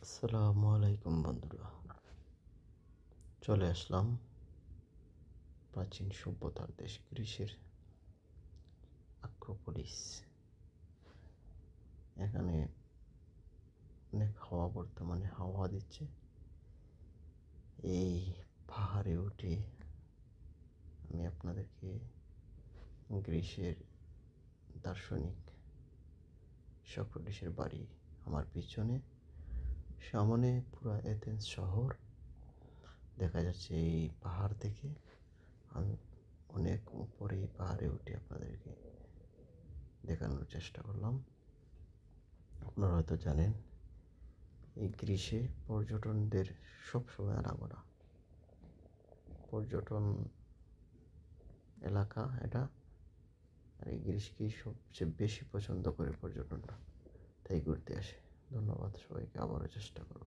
আসসালামু আলাইকুম বন্ধুরা, চলে আসলাম প্রাচীন সভ্যতার দেশ গ্রিসের আক্রোপোলিস। এখানে অনেক বর্তমানে হাওয়া দিচ্ছে। এই পাহাড়ে উঠে আমি আপনাদেরকে গ্রিসের দার্শনিক সক্রেটিসের বাড়ি আমার পিছনে, সামনে পুরো এথেন্স শহর দেখা যাচ্ছে। এই পাহাড় থেকে আমি অনেক উপরে পাহাড়ে উঠে আপনাদেরকে দেখানোর চেষ্টা করলাম। আপনারা হয়তো জানেন, এই গ্রীষ্মে পর্যটনদের সবসময় আনাগোনা, পর্যটন এলাকা এটা। আর এই গ্রীষ্মকেই সবচেয়ে বেশি পছন্দ করে পর্যটনটা, তাই ঘুরতে আসে। ধন্যবাদ সবাইকে, আবারও চেষ্টা করব।